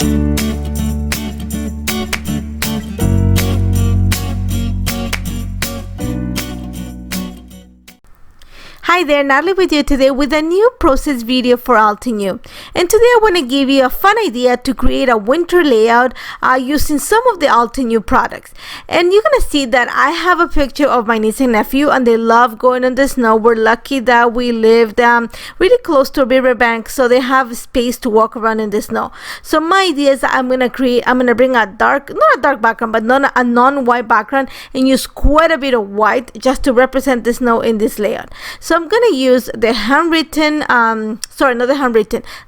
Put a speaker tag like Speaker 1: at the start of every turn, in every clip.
Speaker 1: Hi there, Natalie with you today with a new process video for Altenew. And today I want to give you a fun idea to create a winter layout using some of the Altenew products. And you're going to see that I have a picture of my niece and nephew, and they love going in the snow. We're lucky that we lived really close to a riverbank, so they have space to walk around in the snow. So my idea is that I'm going to bring a not a dark background, but not a non-white background, and use quite a bit of white just to represent the snow in this layout. So I'm going to use the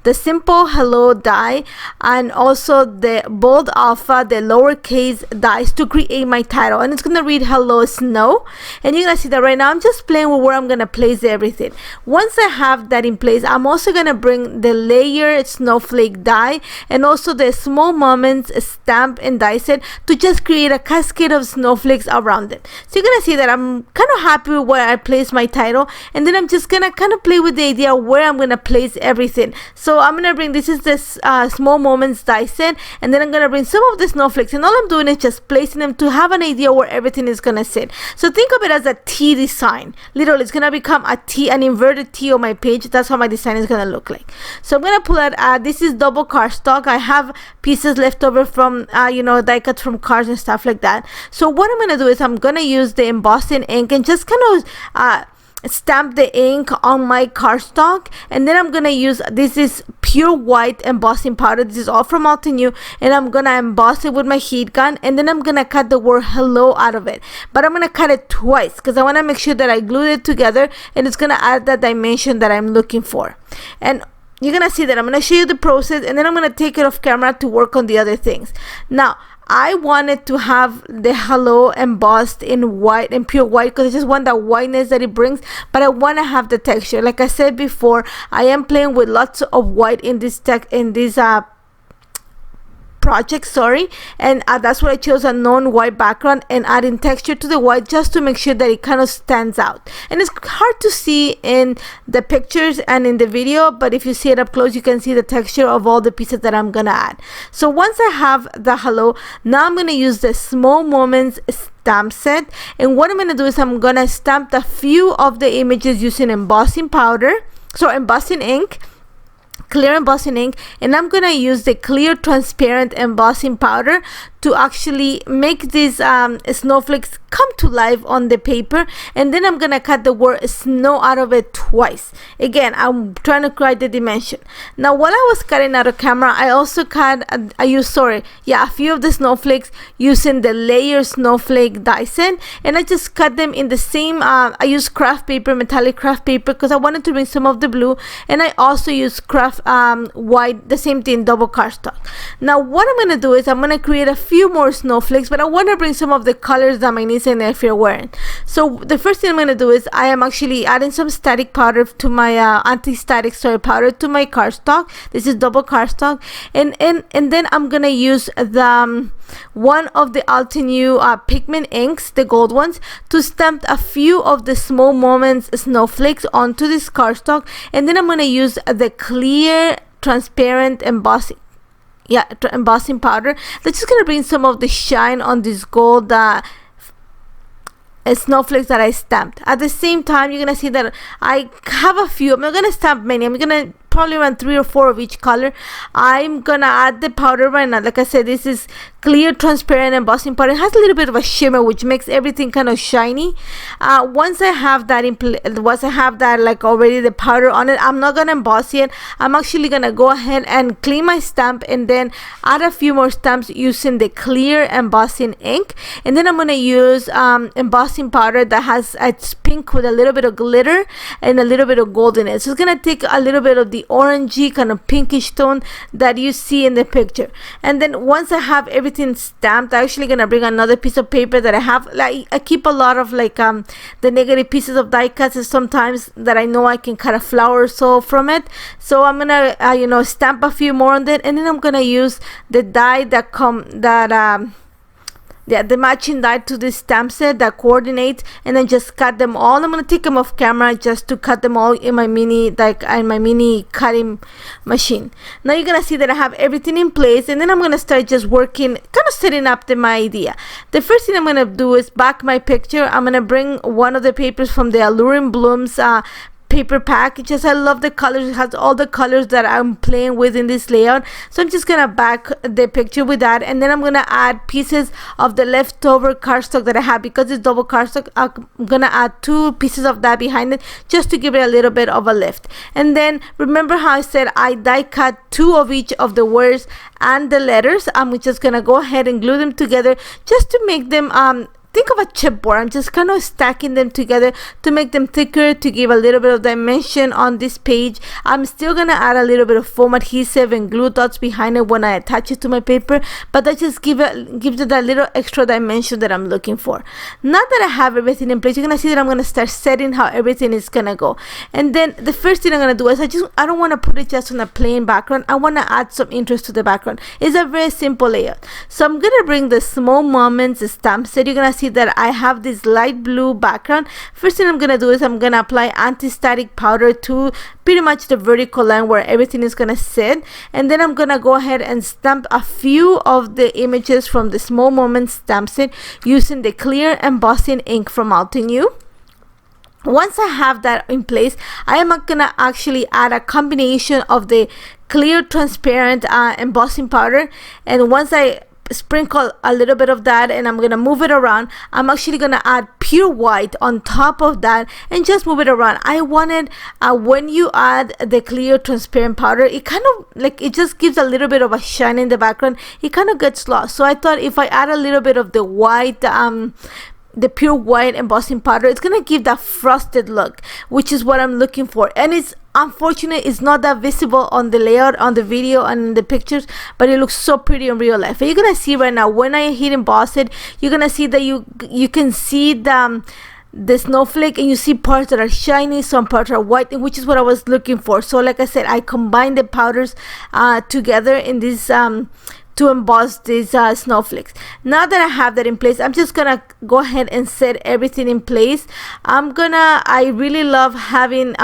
Speaker 1: the simple hello die, and also the bold alpha, the lowercase dice to create my title, and it's going to read hello snow. And you're going to see that right now I'm just playing with where I'm going to place everything. Once I have that in place, I'm also going to bring the layer snowflake die and also the small moments stamp and die set to just create a cascade of snowflakes around it. So you're going to see that I'm kind of happy with where I place my title, and then I'm just gonna kind of play with the idea where I'm gonna place everything. So I'm gonna bring, this is this small moments die set, and then I'm gonna bring some of the snowflakes, and all I'm doing is just placing them to have an idea where everything is gonna sit. So think of it as a T design. Literally, it's gonna become a T, an inverted T on my page. That's how my design is gonna look like. So I'm gonna pull out this is double cardstock. I have pieces left over from die cuts from cards and stuff like that. So what I'm gonna do is I'm gonna use the embossing ink and just kind of stamp the ink on my cardstock, and then I'm gonna use, this is pure white embossing powder. This is all from Altenew, and I'm gonna emboss it with my heat gun, and then I'm gonna cut the word hello out of it. But I'm gonna cut it twice because I want to make sure that I glued it together, and it's gonna add that dimension that I'm looking for. And you're gonna see that I'm gonna show you the process, and then I'm gonna take it off camera to work on the other things. Now I wanted to have the hello embossed in white, in pure white, because I just want that whiteness that it brings, but I want to have the texture. Like I said before, I am playing with lots of white in this project, and that's why I chose a non-white background and adding texture to the white just to make sure that it kind of stands out. And it's hard to see in the pictures and in the video, but if you see it up close, you can see the texture of all the pieces that I'm gonna add. So once I have the hello, now I'm gonna use the small moments stamp set, and what I'm gonna do is I'm gonna stamp a few of the images using embossing ink, clear embossing ink, and I'm gonna use the clear transparent embossing powder to actually make these snowflakes come to life on the paper. And then I'm gonna cut the word snow out of it twice. Again, I'm trying to create the dimension. Now while I was cutting out of camera, I also cut a few of the snowflakes using the layer snowflake die set, and I just cut them in the same I used craft paper, metallic craft paper, because I wanted to bring some of the blue, and I also used craft white, the same thing, double cardstock. Now what I'm gonna do is I'm gonna create a few more snowflakes, but I want to bring some of the colors that my niece and nephew are wearing. So the first thing I'm going to do is I am actually adding some static powder to my anti-static powder to my cardstock. This is double cardstock, and then I'm going to use the one of the Altenew pigment inks, the gold ones, to stamp a few of the small moments snowflakes onto this cardstock, and then I'm going to use the clear transparent embossing powder that's just gonna bring some of the shine on this gold snowflakes that I stamped. At the same time, you're gonna see that I have a few. I'm not gonna stamp many. I'm gonna probably run 3 or 4 of each color. I'm gonna add the powder right now. Like I said, this is clear transparent embossing powder. It has a little bit of a shimmer, which makes everything kind of shiny. Once I have that like already the powder on it, I'm not gonna emboss it. I'm actually gonna go ahead and clean my stamp and then add a few more stamps using the clear embossing ink, and then I'm gonna use embossing powder that has, it's pink with a little bit of glitter and a little bit of gold in it. So it's gonna take a little bit of the orangey kind of pinkish tone that you see in the picture. And then once I have everything stamped, I'm actually gonna bring another piece of paper that I have. Like, I keep a lot of like the negative pieces of die cuts, and sometimes that I know I can cut a flower or so from it. So I'm gonna stamp a few more on that, and then I'm gonna use the die the matching die to this stamp set that coordinates, and then just cut them all. I'm going to take them off camera just to cut them all in my mini cutting machine. Now you're going to see that I have everything in place, and then I'm going to start just working, kind of setting up my idea. The first thing I'm going to do is back my picture. I'm going to bring one of the papers from the Alluring Blooms paper pack. Just I love the colors. It has all the colors that I'm playing with in this layout, so I'm just gonna back the picture with that, and then I'm gonna add pieces of the leftover cardstock that I have. Because it's double cardstock, I'm gonna add 2 pieces of that behind it just to give it a little bit of a lift. And then remember how I said I die cut 2 of each of the words and the letters. I'm just gonna go ahead and glue them together just to make them think of a chipboard. I'm just kind of stacking them together to make them thicker, to give a little bit of dimension on this page. I'm still gonna add a little bit of foam adhesive and glue dots behind it when I attach it to my paper, but that just gives it that little extra dimension that I'm looking for. Now that I have everything in place, you're gonna see that I'm gonna start setting how everything is gonna go. And then the first thing I'm gonna do is I don't want to put it just on a plain background. I want to add some interest to the background. It's a very simple layout. So I'm gonna bring the Small Moments stamp set. You're gonna see that I have this light blue background. First thing I'm gonna do is I'm gonna apply anti-static powder to pretty much the vertical line where everything is gonna sit, and then I'm gonna go ahead and stamp a few of the images from the Small Moments stamp set using the clear embossing ink from Altenew. Once I have that in place, I am gonna actually add a combination of the clear transparent embossing powder, and once I sprinkle a little bit of that and I'm gonna move it around, I'm actually gonna add pure white on top of that and just move it around. I wanted when you add the clear transparent powder, it kind of like, it just gives a little bit of a shine in the background. It kind of gets lost, so I thought if I add a little bit of the white the pure white embossing powder, it's gonna give that frosted look, which is what I'm looking for. And it's unfortunate it's not that visible on the layout, on the video and in the pictures, but it looks so pretty in real life. And you're gonna see right now when I hit emboss it, you're gonna see that you can see the snowflake, and you see parts that are shiny, some parts are white, which is what I was looking for. So like I said, I combined the powders together in this to emboss these snowflakes. Now that I have that in place, I'm just gonna go ahead and set everything in place. I really love having,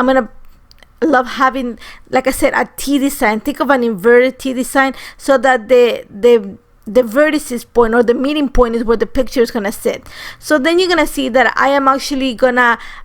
Speaker 1: like I said, a T design. Think of an inverted T design, so that the vertices point or the meeting point is where the picture is gonna sit. So then you're gonna see that I am actually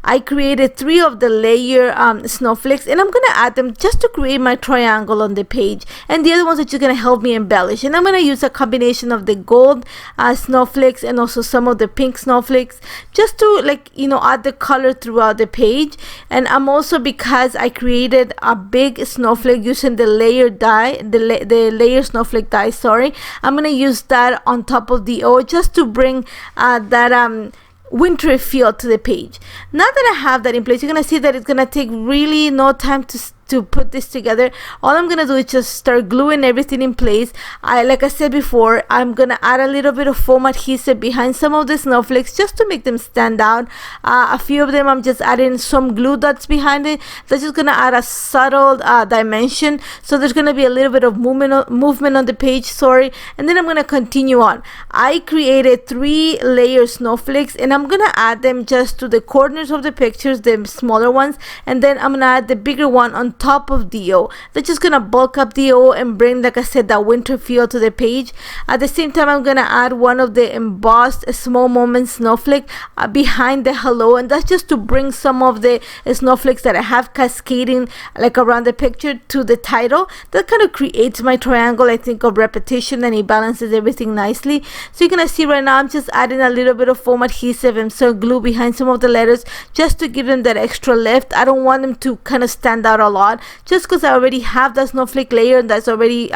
Speaker 1: I created 3 of the layer snowflakes, and I'm gonna add them just to create my triangle on the page, and the other ones are just gonna help me embellish. And I'm gonna use a combination of the gold snowflakes and also some of the pink snowflakes, just to add the color throughout the page. And I'm also, because I created a big snowflake using the layer die, the layer snowflake die, sorry, I'm gonna use that on top of the O just to bring that wintry feel to the page. Now that I have that in place, you're gonna see that it's gonna take really no time to put this together. All I'm gonna do is just start gluing everything in place. Like I said before, I'm gonna add a little bit of foam adhesive behind some of the snowflakes just to make them stand out. A few of them I'm just adding some glue dots behind it. That's just gonna add a subtle dimension, so there's gonna be a little bit of movement on the page, sorry. And then I'm gonna continue on. I created 3 layer snowflakes, and I'm gonna add them just to the corners of the pictures, the smaller ones, and then I'm gonna add the bigger one on top of the O. That's just gonna bulk up the O and bring, like I said, that winter feel to the page. At the same time, I'm gonna add one of the embossed Small Moments snowflake behind the hello, and that's just to bring some of the snowflakes that I have cascading like around the picture to the title. That kind of creates my triangle, I think, of repetition, and it balances everything nicely. So you're gonna see right now I'm just adding a little bit of foam adhesive and some glue behind some of the letters just to give them that extra lift. I don't want them to kind of stand out a lot, just because I already have that snowflake layer that's already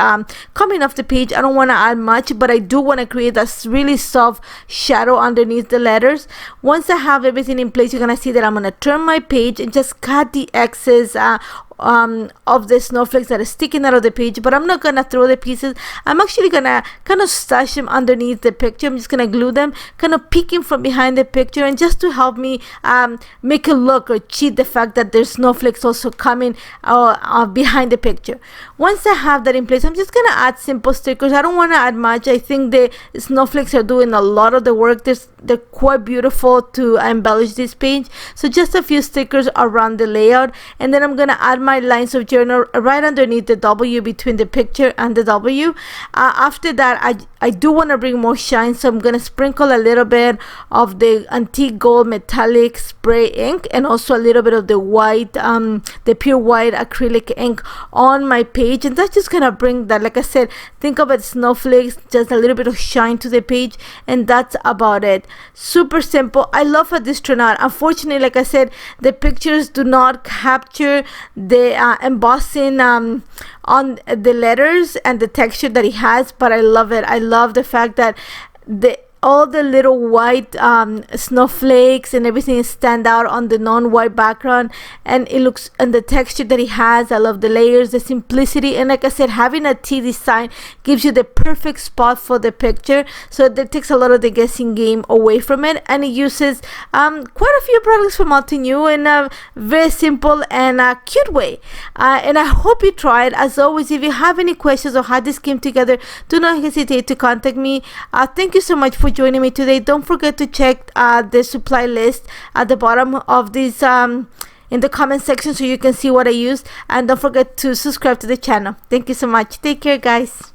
Speaker 1: coming off the page. I don't want to add much, but I do want to create that really soft shadow underneath the letters. Once I have everything in place, you're gonna see that I'm gonna turn my page and just cut the excess of the snowflakes that are sticking out of the page, but I'm not gonna throw the pieces. I'm actually gonna kind of stash them underneath the picture. I'm just gonna glue them, kind of peeking from behind the picture, and just to help me make it look or cheat the fact that there's snowflakes also coming behind the picture. Once I have that in place, I'm just gonna add simple stickers. I don't want to add much. I think the snowflakes are doing a lot of the work. They're quite beautiful to embellish this page. So just a few stickers around the layout, and then I'm gonna add my lines of journal right underneath the W, between the picture and the W. After that, I do want to bring more shine, so I'm gonna sprinkle a little bit of the antique gold metallic spray ink, and also a little bit of the white, the pure white acrylic ink on my page, and that's just gonna bring that, like I said, think of it, snowflakes, just a little bit of shine to the page, and that's about it. Super simple. I love how this turned out. Unfortunately, like I said, the pictures do not capture the embossing on the letters and the texture that it has, but I love it. I love the fact that all the little white snowflakes and everything stand out on the non-white background, and it looks, and the texture that it has, I love the layers, the simplicity, and like I said, having a T design gives you the perfect spot for the picture, so that takes a lot of the guessing game away from it, and it uses quite a few products from Altenew in a very simple and cute way, and I hope you try it. As always, if you have any questions on how this came together, do not hesitate to contact me. Thank you so much for joining me today. Don't forget to check the supply list at the bottom of this in the comment section, so you can see what I used, and don't forget to subscribe to the channel. Thank you so much. Take care, guys.